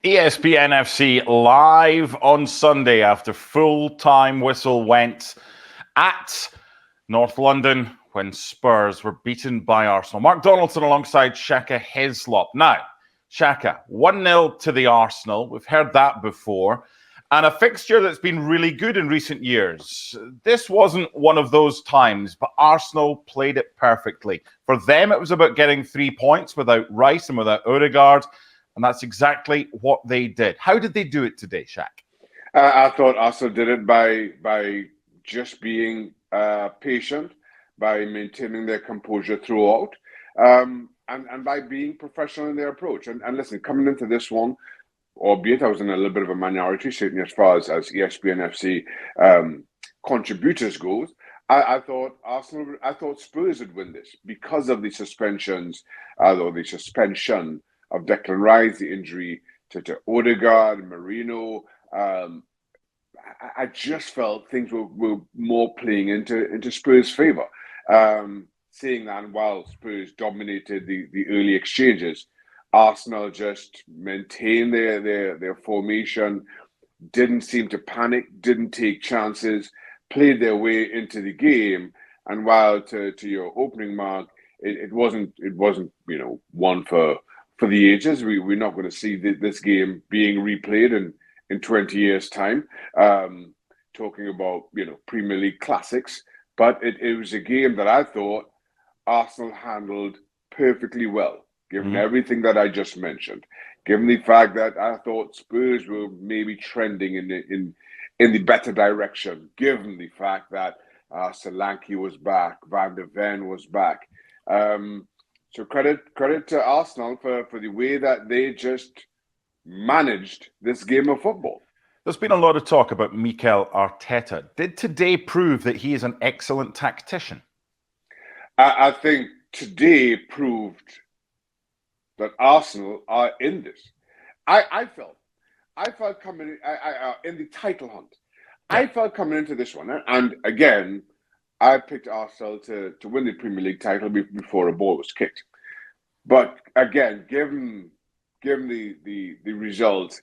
ESPN FC live on Sunday after full-time whistle went at North London when Spurs were beaten by Arsenal. Mark Donaldson alongside Shaka Hislop. Now, Shaka, 1-0 to the Arsenal. We've heard that before. And a fixture that's been really good in recent years. This wasn't one of those times, but Arsenal played it perfectly. For them, it was about getting 3 points without Rice and without Odegaard. And that's exactly what they did. How did they do it today, Shaq? I thought Arsenal did it by just being patient, by maintaining their composure throughout, and by being professional in their approach. And listen, coming into this one, albeit I was in a little bit of a minority, certainly as far as ESPN FC contributors goes, I thought Spurs would win this because of the suspensions, or the suspension of Declan Rice, the injury to Odegaard, Marino. I just felt things were more playing into Spurs' favour. Seeing that while Spurs dominated the early exchanges, Arsenal just maintained their formation, didn't seem to panic, didn't take chances, played their way into the game. And while to your opening, Mark, it wasn't one for the ages. We're not going to see this game being replayed in 20 years' time. Talking about Premier League classics, but it was a game that I thought Arsenal handled perfectly well, given everything that I just mentioned. Given the fact that I thought Spurs were maybe trending in the better direction, given the fact that Solanke was back, Van der Ven was back. So credit to Arsenal for the way that they just managed this game of football. There's been a lot of talk about Mikel Arteta. Did today prove that he is an excellent tactician? I think today proved that Arsenal are in this. I felt coming in the title hunt. Yeah. I felt coming into this one, and again, I picked Arsenal to win the Premier League title before a ball was kicked. But again, given the result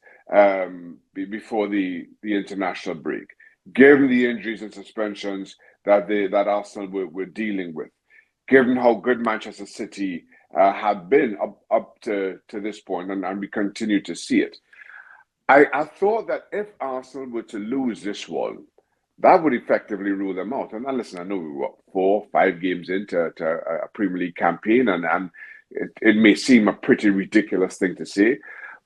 before the international break, given the injuries and suspensions that Arsenal were dealing with, given how good Manchester City have been up to this point, and we continue to see it, I thought that if Arsenal were to lose this one, that would effectively rule them out. And listen, I know we were 4 or 5 games into a Premier League campaign, and it may seem a pretty ridiculous thing to say,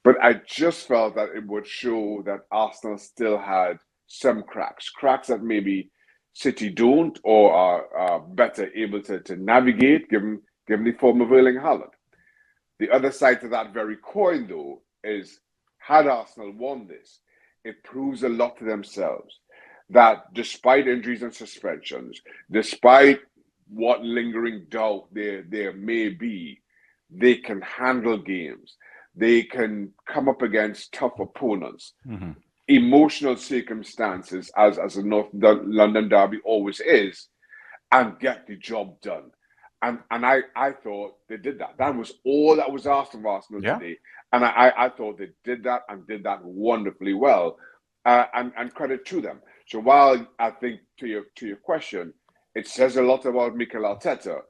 but I just felt that it would show that Arsenal still had some cracks that maybe City don't, or are better able to navigate, given the form of Erling Haaland. The other side to that very coin, though, is had Arsenal won this, it proves a lot to themselves that despite injuries and suspensions, despite what lingering doubt there may be, they can handle games. They can come up against tough opponents. Emotional circumstances, as a North London derby always is, and get the job done. And I thought they did that. That was all that was asked of Arsenal today. And I thought they did that, and did that wonderfully well. And credit to them. So while I think to your question, it says a lot about Mikel Arteta,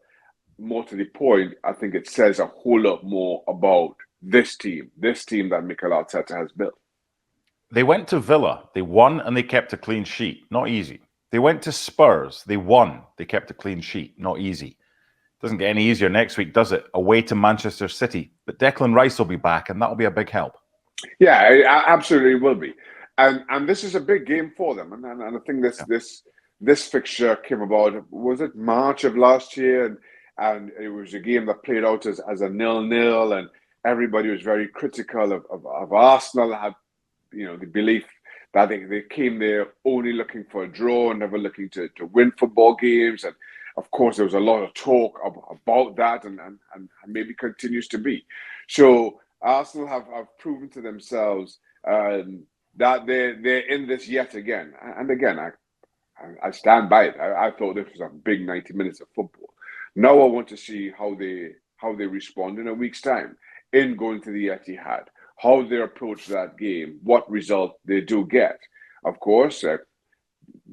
more to the point, I think it says a whole lot more about this team that Mikel Arteta has built. They went to Villa, they won, and they kept a clean sheet. Not easy. They went to Spurs, they won, they kept a clean sheet. Not easy. Doesn't get any easier next week, does it? Away to Manchester City. But Declan Rice will be back, and that'll be a big help. Yeah, it absolutely will be. And this is a big game for them. And I think this fixture came about, was it March of last year? And it was a game that played out as a 0-0, and everybody was very critical of Arsenal. Had the belief that they came there only looking for a draw, never looking to win football games. And of course, there was a lot of talk about that, and maybe continues to be. So Arsenal have proven to themselves that they're in this yet again. And again, I stand by it. I thought this was a big 90 minutes of football. Now I want to see how they respond in a week's time in going to the Etihad. how they approach that game, what result they do get. Of course,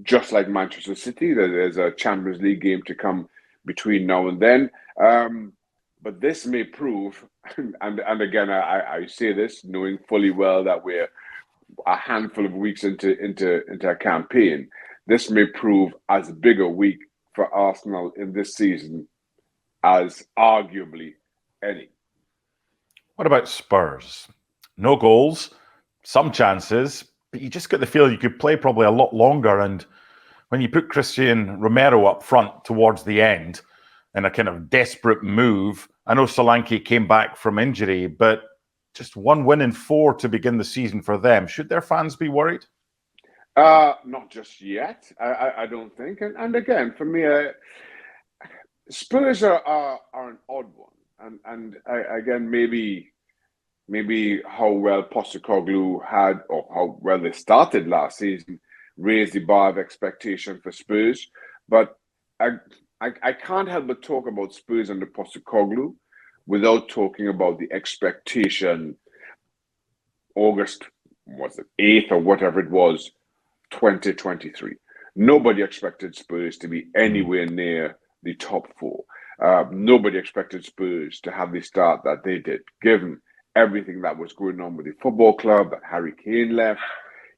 just like Manchester City, there's a Champions League game to come between now and then. But this may prove, and again, I say this knowing fully well that we're a handful of weeks into a campaign. This may prove as big a week for Arsenal in this season as arguably any. What about Spurs? No goals, some chances, but you just get the feel you could play probably a lot longer. And when you put Christian Romero up front towards the end in a kind of desperate move, I know Solanke came back from injury, but just 1 win in 4 to begin the season for them. Should their fans be worried? Not just yet, I don't think. And again, for me, Spurs are an odd one. And again, maybe how well Postecoglou had, or how well they started last season, raised the bar of expectation for Spurs. But I can't help but talk about Spurs under Postecoglou without talking about the expectation August, was it 8th or whatever it was, 2023. Nobody expected Spurs to be anywhere near the top 4. Nobody expected Spurs to have the start that they did, given everything that was going on with the football club, that Harry Kane left.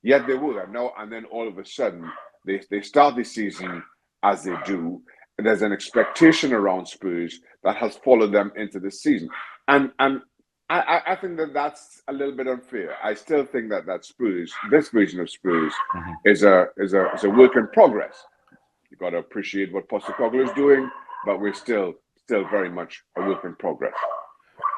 Yet they would have now, and then all of a sudden they start the season as they do. And there's an expectation around Spurs that has followed them into the season, and I think that that's a little bit unfair. I still think that Spurs, this version of Spurs, is a work in progress. You've got to appreciate what Postecoglou is doing, but we're still very much a work in progress.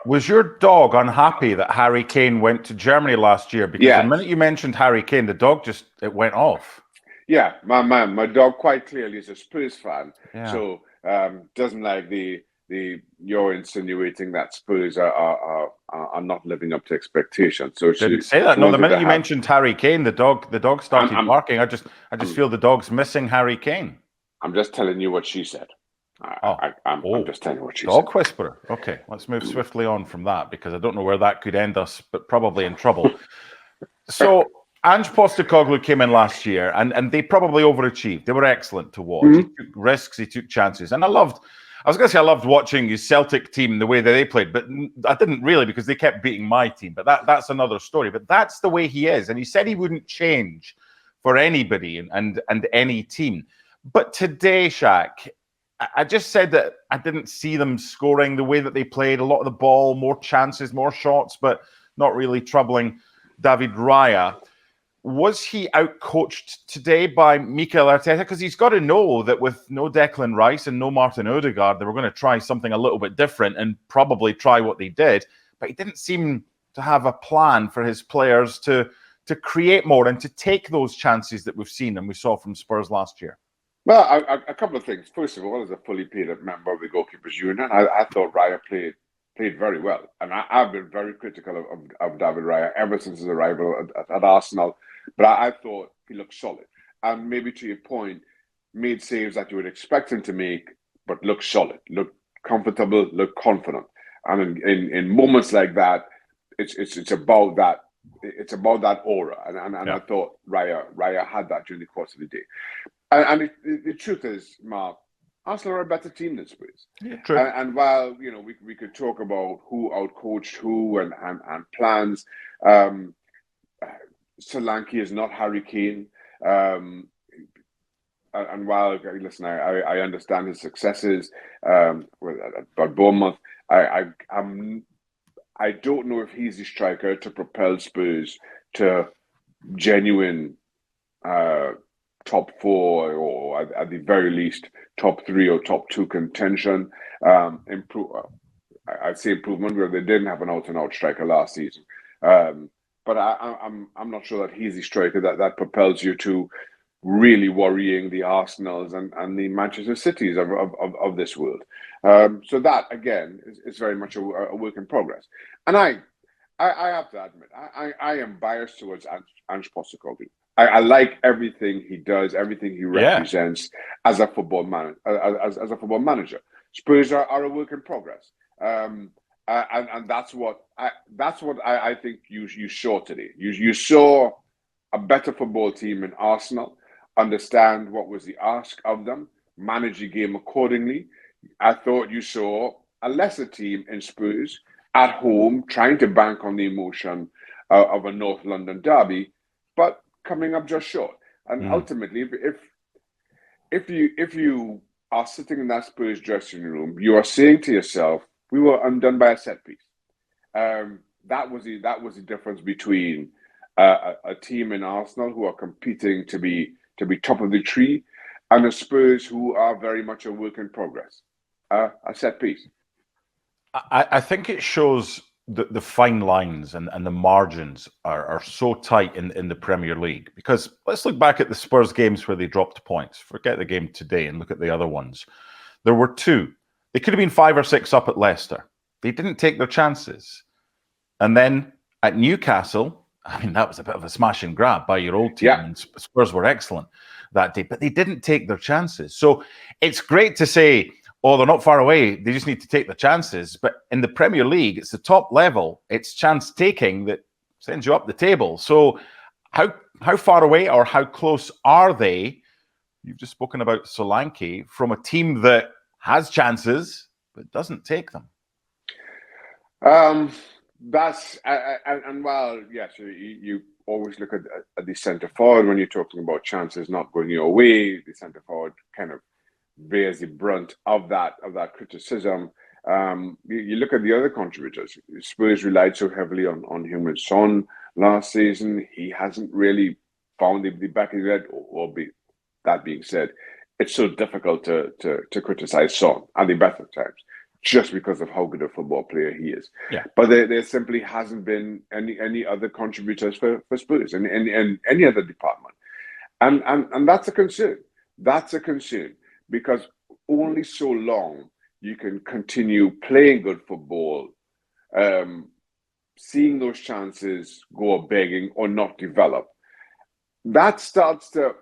Was your dog unhappy that Harry Kane went to Germany last year? Because the minute you mentioned Harry Kane, the dog it went off. Yeah, my dog quite clearly is a Spurs fan, so doesn't like you're insinuating that Spurs are not living up to expectations. So she didn't say that. No, the minute you mentioned Harry Kane, the dog started barking. I just feel the dog's missing Harry Kane. I'm just telling you what she said. I'm just telling you what she said. Dog whisperer. Okay, let's move swiftly on from that, because I don't know where that could end us, but probably in trouble. So Ange Postecoglou came in last year, and they probably overachieved. They were excellent to watch. He took risks, he took chances, and I loved watching his Celtic team the way that they played, but I didn't really, because they kept beating my team. But that's another story. But that's the way he is, and he said he wouldn't change for anybody and any team. But today, Shaq, I just said that I didn't see them scoring the way that they played. A lot of the ball, more chances, more shots, but not really troubling David Raya. Was he outcoached today by Mikel Arteta? Because he's got to know that with no Declan Rice and no Martin Odegaard, they were going to try something a little bit different and probably try what they did. But he didn't seem to have a plan for his players to create more and to take those chances that we've seen and we saw from Spurs last year. Well, a couple of things. First of all, as a fully paid member of the Goalkeepers Union, I thought Raya played very well. And I've been very critical of David Raya ever since his arrival at Arsenal. But I thought he looked solid. And maybe to your point, made saves that you would expect him to make, but looked solid, looked comfortable, looked confident. And in moments like that, it's about that. It's about that aura. And I thought Raya had that during the course of the day. And the truth is, Mark, Arsenal are a better team than Spurs. Yeah, true. And while we could talk about who outcoached who and plans, Solanke is not Harry Kane. And while listen, I understand his successes at Bournemouth, I don't know if he's the striker to propel Spurs to genuine top 4 or at the very least top 3 or top 2 contention. I'd say improvement where they didn't have an out-and-out striker last season. But I'm not sure that he's the striker that propels you to really worrying the Arsenals and the Manchester Cities of this world. So that again is very much a work in progress. And I have to admit, I am biased towards Ange Postecoglou. I like everything he does, everything he represents as a football manager. Spurs are a work in progress. And that's what I think you saw today. You saw a better football team in Arsenal, understand what was the ask of them, manage the game accordingly. I thought you saw a lesser team in Spurs at home trying to bank on the emotion of a North London derby, but coming up just short. And ultimately, if you are sitting in that Spurs dressing room, you are saying to yourself, "We were undone by a set piece." That was the difference between a team in Arsenal who are competing to be top of the tree, and the Spurs who are very much a work in progress. A set piece. I think it shows the fine lines and the margins are so tight in the Premier League. Because let's look back at the Spurs games where they dropped points. Forget the game today and look at the other ones. There were two. They could have been 5 or 6 up at Leicester. They didn't take their chances. And then at Newcastle, I mean, that was a bit of a smash and grab by your old team. Yeah. And Spurs were excellent that day, but they didn't take their chances. So it's great to say, oh, they're not far away. They just need to take the chances. But in the Premier League, it's the top level. It's chance taking that sends you up the table. So how far away or how close are they? You've just spoken about Solanke from a team that has chances but doesn't take them. That's and while yes, you always look at the centre forward when you're talking about chances not going your way. The centre forward kind of bears the brunt of that criticism. You look at the other contributors. Spurs relied so heavily on Heung-min Son last season. He hasn't really found the back of the net. That being said, it's so difficult to criticize Son at the best of times, just because of how good a football player he is. Yeah. But there simply hasn't been any other contributors for Spurs in any other department. And that's a concern. That's a concern because only so long you can continue playing good football, seeing those chances go begging or not develop. That starts to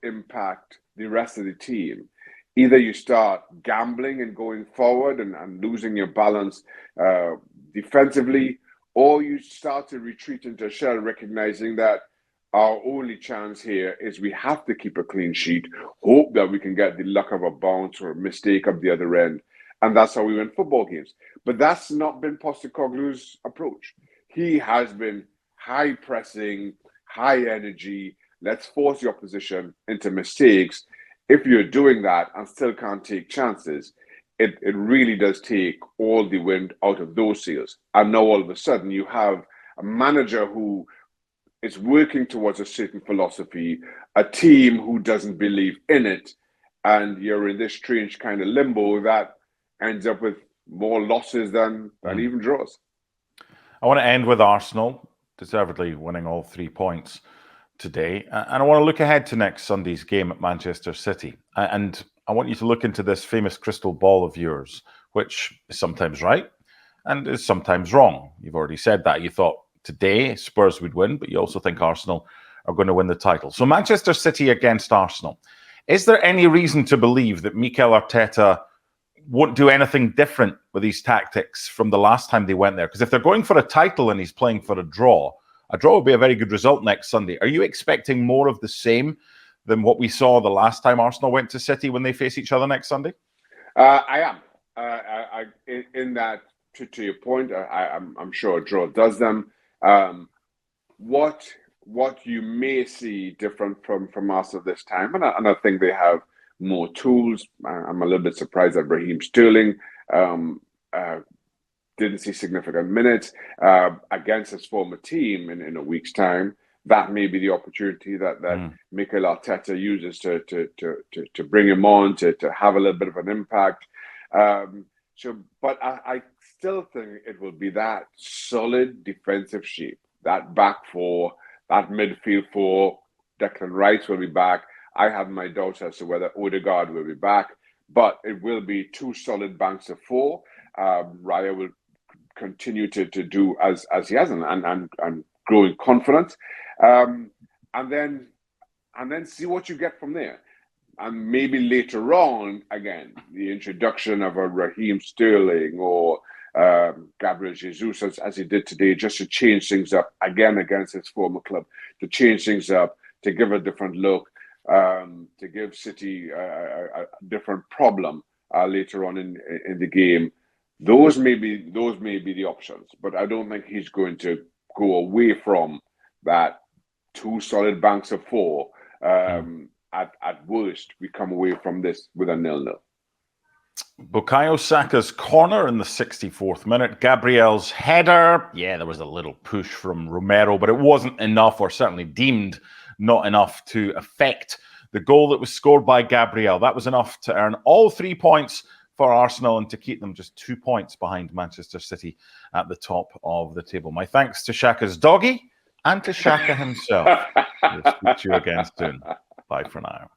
impact the rest of the team. Either you start gambling and going forward and losing your balance defensively, or you start to retreat into a shell, recognizing that our only chance here is we have to keep a clean sheet, hope that we can get the luck of a bounce or a mistake up the other end. And that's how we win football games. But that's not been Postecoglou's approach. He has been high pressing, high energy. Let's force the opposition into mistakes. If you're doing that and still can't take chances, it really does take all the wind out of those sails. And now all of a sudden you have a manager who is working towards a certain philosophy, a team who doesn't believe in it, and you're in this strange kind of limbo that ends up with more losses than even draws. I want to end with Arsenal, deservedly winning all 3 points today. And I want to look ahead to next Sunday's game at Manchester City. And I want you to look into this famous crystal ball of yours, which is sometimes right and is sometimes wrong. You've already said that. You thought today Spurs would win, but you also think Arsenal are going to win the title. So Manchester City against Arsenal. Is there any reason to believe that Mikel Arteta won't do anything different with these tactics from the last time they went there? Because if they're going for a title and he's playing for a draw would be a very good result next Sunday. Are you expecting more of the same than what we saw the last time Arsenal went to City when they face each other next Sunday? I am. In that, to your point, I'm sure a draw does them. What you may see different from Arsenal this time, and I think they have more tools. I'm a little bit surprised that Raheem Sterling didn't see significant minutes against his former team in a week's time. That may be the opportunity that Mikel Arteta uses to bring him on to have a little bit of an impact. But I still think it will be that solid defensive shape, that back four, that midfield four. Declan Rice will be back. I have my doubts as to whether Odegaard will be back, but it will be 2 solid banks of 4. Raya will continue to do as he has and growing confidence, and then see what you get from there. And maybe later on, again, the introduction of a Raheem Sterling or Gabriel Jesus as he did today, just to change things up again against his former club, to change things up, to give a different look, to give City a different problem later on in the game. Those may be the options, but I don't think he's going to go away from that 2 solid banks of 4. At worst, we come away from this with a 0-0. Bukayo Saka's corner in the 64th minute. Gabriel's header. Yeah, there was a little push from Romero, but it wasn't enough, or certainly deemed not enough, to affect the goal that was scored by Gabriel. That was enough to earn all 3 points for Arsenal and to keep them just 2 points behind Manchester City at the top of the table. My thanks to Shaka's doggy and to Shaka himself. We'll speak to you again soon. Bye for now.